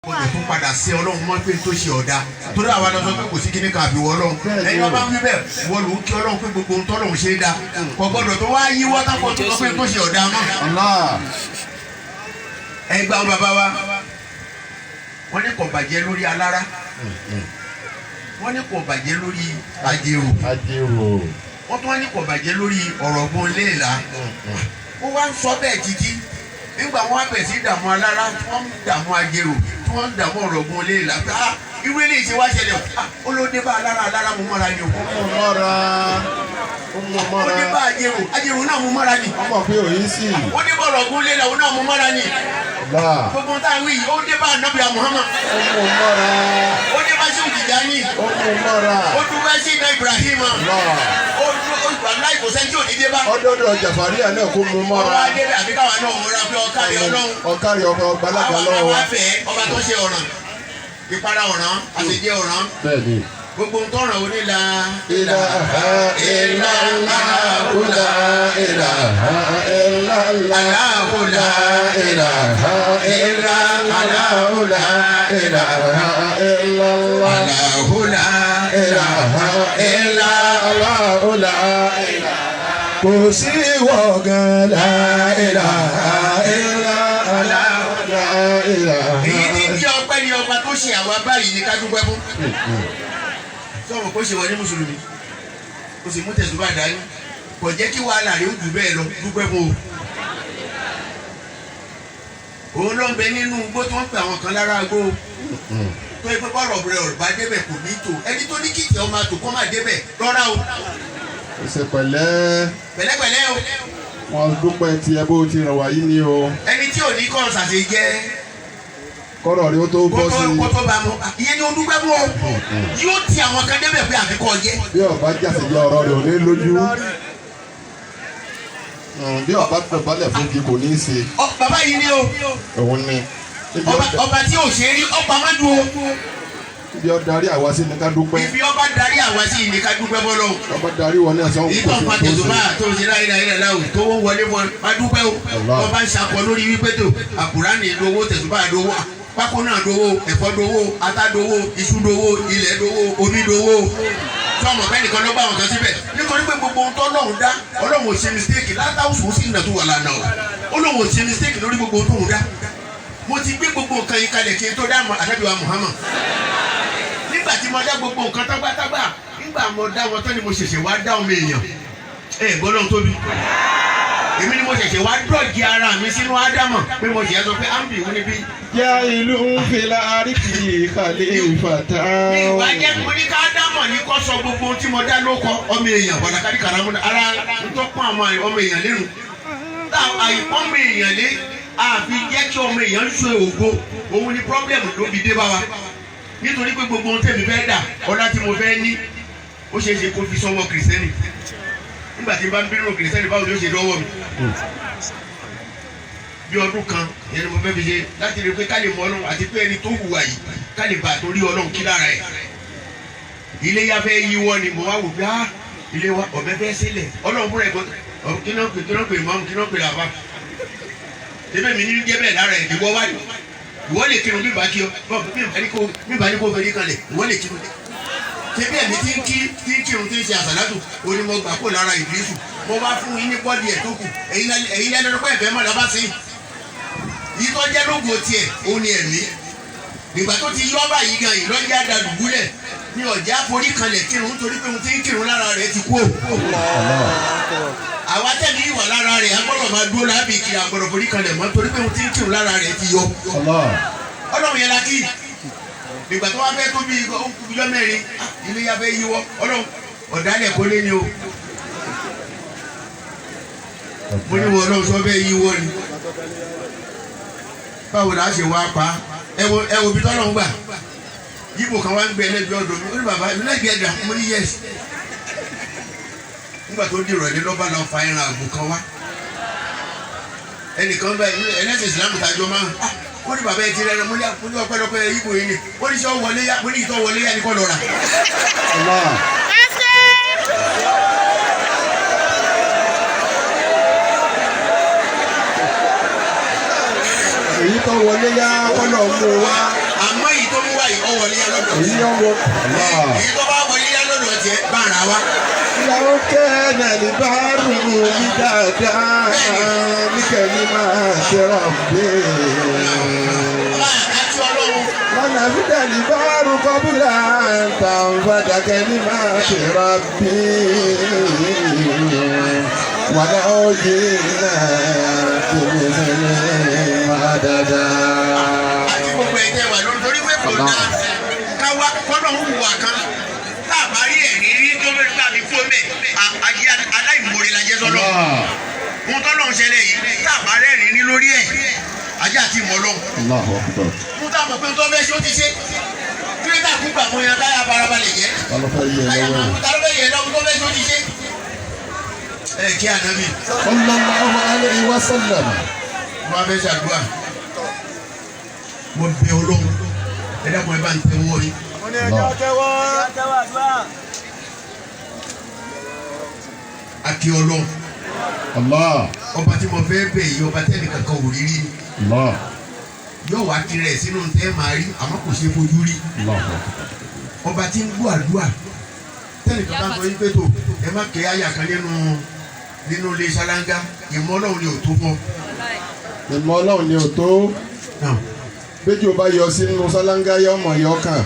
tó padà sí Ọlọ́run mọ́ pé tó ṣe ọ̀dà torí àwa lọ sọ pé kò sí kíní kan àbí wọ́n Ọlọ́run ẹ̀yin ọba ń wí bẹ́ẹ̀ wọ́n lù ú kí Ọlọ́run pé gbogbo ohun tọ́lọ́run ṣe é dá kò gbọ́dọ̀ tó wá yí wọ́n tápọ̀ tó sọ pé tó ṣe ọ̀dà mọ́. ẹgbẹ́ àwọn bàbá wa wọ́n ní kò bàjẹ́ lórí alára wọ́n ní kò bàjẹ́ lórí ajérò wọ́n tún wá ní kò bàjẹ́ lórí ọ̀rọ̀gbọ́n léèlà wọ́n wá ń sọ bẹ́ẹ̀ títí nígbà wọn á bẹ̀ sí dààmú alára tí wọ́n ń dààmú ajérò tí wọ́n ń dààmú ọ̀rọ̀gbọ́n léèlà irú eléyìí ṣe wá ṣẹlẹ̀ ó ló dé bá alára mú mọ́ra ni o. ó dé bá ajérò náà mú mọ́ra ni. ọmọ pé òyìn sí. ó dé bá ọ̀rọ̀gbọ́n léèlà òun náà mú mọ́ra ni. gbogbo táwọn yìí ó dé bá ànábì Muhammad. ó mú mọ́ra. ó dé bá Ṣéhù Tìjání. ó mú mọ́ra. ó dúró sí iná Ibrahim. ó dúró aláì kò sẹ́ńtì òní dé bá. ọdọọdọ Jàfariyà náà kó mú mọ́ra. ọba adébẹ̀ àbí káwa náà múra pé ọkàrí Ọlọ́run. ọkàrí ọkọ gbalaga lọ́wọ́. àwọn afẹ́ ọba tó ṣe ọ̀ràn ìpara ọ̀ràn àṣejẹ ọ̀ràn. bẹ́ẹ̀ni. gbogbo ń tọrọ onílà. ilaha illallah la ilaha illallah la ilaha illallah la ilaha illallah la ilaha illallah la kò sí wọ̀gán la ilaha illallah la ilaha. èyí tí ń jẹ́ ọpẹ́ ni ọba tó ṣe àwa báyìí ní ká dúpẹ́ fún. sọ̀rọ̀ kó ṣe wọ ní mùsùlùmí kò sì mú tẹ̀sùbà dání kò jẹ́ kí wàhálà rẹ̀ ó jù bẹ́ẹ̀ lọ dúpẹ́ fún o. òun ló ń bẹ nínú igbó tí wọ́n pè àwọn kan lára agbó tó yẹ pé bọ́ọ̀rọ̀ rẹ̀ ọ̀rọ̀ bá débẹ̀ kò ní tò ẹni tó ní kìtì ọmọ àtò kọ́ máa débẹ̀ rọ́rá o. ṣe pẹ̀lẹ́. pẹ̀lẹ́pẹ̀lẹ́ o. wọn dúpẹ́ tí ẹ bó ti ràn wá yìí ni o. ẹni tí ò ní kọ́ ṣàṣe jẹ́ kọ́rọ̀ rí ó tó bọ́ sí i. kó tó bá mu ìyẹn ni o dúpẹ́ mú o yóò ti àwọn kan débẹ̀ pé àfikọ́ jẹ́. bí ọba jàsèjẹ ọ̀rọ̀ rẹ̀ ò ní lójú bí ọba balẹ̀ fún kí kò ní í ṣe. bàbá yìí ni o. òun ni. ọba tí ò ṣe rí ọba má dùn o. ibi ọ darí àwa sí ni ká dúpẹ́. ibi ọba darí àwa sí ni ká dúpẹ́ bọ́lọ́. ọba darí wọn ní ẹ̀sán kò sí tó ṣe. ìtàn pàtẹ́sùbà tó ṣe láyé láwù tó wọlé wọn má dúpẹ́ o. ọba ń ṣàkọ lórí wípé tó àkùránì dowó tẹ̀sùbà dowó pákó náà dowó ẹ̀fọ́ dowó ata dowó iṣu dowó ilẹ̀ dowó omi dowó sọmọ bẹ́ẹ̀ nìkan ló bá wọn kan síbẹ̀ nítorí pé gbogbo ohun tó Ọlọ́run dá Ọlọ́run ò ṣe mistake látàwùsùn sí ìnà tó wà lánàá o Ọlọ́run ò ṣe mistake lórí gbogbo ohun tó ń dá mo ti gbé gbogbo nǹkan yìí kalẹ̀ kí n tó dá Ànábì wa Muhammad nígbà tí mo dá gbogbo nǹkan tágbátágbà nígbà mo dá wọn tán ni mo ṣẹ̀ṣẹ̀ wá dá ọmọ èèyàn gbọ́dọ̀ tóbi èmi ni mo ṣẹ̀ṣẹ̀ wá dọ̀jì ara mi sínú ádámọ̀ pé mo ṣẹ̀ sọ pé ámbì wọ́n níbí. yá ìlú ń fi láàrínkì kàlẹ́ ìfàtà. ìwà jẹ́ mo ní ká ádámọ̀ ní kó sọ gbogbo ohun tí mo dá lóko ọmọ èèyàn pàtàkì kàràmù ara ń tọ́pọ̀ àwọn ọmọ èèyàn lẹ́nu. àìpọ́n ọmọ èèyàn lé àfi jẹ́ kí ọmọ èèyàn ṣe ògo òun ni pọ́blẹ́mù ló fi dé bá wa nítorí pé gbogbo ohun tẹ̀mí fẹ́ dà ọlá tí mo fẹ́ ní ó ṣeé ṣe kó fi sọ́wọ́ kìrìsìtẹ́nì nígbà tí n bá ń bínú kìrìsìtẹ́nì báwo ló ṣe dọ́wọ́ mi bí ọdún kan yẹn ni mo fẹ́ fi ṣe láti rí i pé ká lè mọ Ọlọ́run àti pé ẹni tó hùwà yìí ká lè bá a torí Ọlọ́run kí lára ẹ̀ iléyá fẹ́ yíwọ́ ni mo wá wò pé ilé wa ọ̀bẹ fẹ́ sílẹ̀ Ọlọ́run fúnra ẹ̀ kọ́ kí náà pè mọ́mú kí náà pè làbá tẹ́fẹ́ mi ní jẹ́ bẹ́ẹ̀ lára ẹ̀ ìwọ wá ìwọ lè kírun bí bá kí ọ bí bá ní kó fẹ́ ní kalẹ̀ ìwọ lè kírun tẹ́bí ẹ̀mí tí ń kírun tí ń ṣe àsàlátù onímọ̀ gbà kó lára ìbílísù mo bá fún yín ní bọ́ọ̀dì ẹ̀ tó kù ẹ̀yin lẹ́nu pé ẹ̀fẹ́ mọ̀ lọ́ba sí yìí tó jẹ́ lógo tiẹ̀ òun ni ẹ̀mí nígbà tó ti yọ́ báyìí gan yìí lọ́jà dàdùgúlẹ̀ ní ọ̀jà forí kanlẹ̀ kírun nítorí pé mo ti ń kírun lára rẹ̀ ti kú àwa tẹ̀lé ìwà lára rẹ̀ agbọ́dọ̀ máa dúró lábì kí agbọ́dọ̀ forí kanlẹ̀ mọ́ nítorí pé mo ti ń kírun lára rẹ̀ ti yọ Ọlọ́run yẹn la kí nígbà tó wá fẹ́ tó bí ọjọ́ mẹ́rin ilé yá fẹ́ yíwọ́ Ọlọ́run ọ̀dálẹ̀ kó lé ní o mo ní wọ Ọlọ́run sọ fẹ́ yíwọ́ ni báwo la ṣe wá pa ẹ wo bí tọ́lọ́ ń gbà yíbo kan wá ń gbé ẹlẹ́gbẹ́ ọ̀dọ̀ mi ó ní bàbá mi lẹ́gbẹ̀ẹ́ ẹ̀dà mo ní yẹ́s nígbà tó di ìrọ̀lẹ́ lọ́ba lọ fa ẹran àgbò kan wá ẹnìkan bá ẹlẹ́sìn ìsìlámù tàjọ máa wọ́n ní bàbá ẹ ti rẹ̀ ẹ́ mo ní ọpẹ́lọpẹ́ yíbo yìí ni wọ́n ní sọ wọlé yá mo ní ìtọ́ wọlé yá ni kọ́ lọ rà. èyí tó wọlé yá kọ́nà mú wa. àmọ́ èyí tó mú wáyé ọwọ́ ní alọ́dọ̀ èyí ọwọ́ èyí tó bá wọ ilé alọ́dọ̀ tiẹ̀ bára wa. ìyàwó kẹ́ẹ̀nà ní báàrù ní dáadáa ní kẹ́ni máa ṣẹ́ra bẹ́ẹ̀. lọ́nà fídà ní báàrù kọ́bùlà táwọn fàdà kẹ́ni máa ṣẹ́ra bẹ́ẹ̀. wàlá òye náà tẹ̀lé mẹ́lẹ́ máa dáadáa. àti gbogbo ẹ̀jẹ̀ wà lórí torí pé kò dáa káwá kọ́nà ń wà kan tá a bá rí ẹ̀rí rí tó lórí tàbí fún mi àyè aláìmoore la jẹ́ sọ́lọ́ ohun tó lọ́n ṣẹlẹ̀ yìí tá a bá rẹ́rìn ní lórí ẹ̀ ajá àti ìmọ̀ lọ́hùn. mo tá a mọ̀ pé tó fẹ́ ṣe ó ti ṣe kílódé àkúgbà fún yẹn káyà farabalẹ̀ jẹ́ káyà máa mú tàbí yẹn lọ́wọ́ tó fẹ́ ṣe ó ti ṣe. ẹ kí ànábì. sallallahu alaihi wa sallam. mo fẹ́ ṣàdúrà mo bẹ Ọlọ́run ẹ dàpọ̀ ẹ bá ń tẹ́wọ́ yìí. Aki Ọlọ́run ọba tí mo fẹ́ bẹ̀ yìí ọba tẹ́lẹ̀ kankan ò rí rí ni yóò wá tirẹ̀ sínú tẹ́ máa rí àmọ́ kò ṣe fojú rí ọba tí ń gbọ́ àdúrà tẹ́lẹ̀ kankan sọ yín pé tó ẹ má kẹ́ àyà kan nínú ilé ṣáláńgá ìmọ̀ Ọlọ́run ni ò tó fọ́. ìmọ̀ Ọlọ́run ni ò tó. bẹ́ẹ̀ tí o bá yọ sínú ṣáláńgá yọ ọmọ yọ kàn.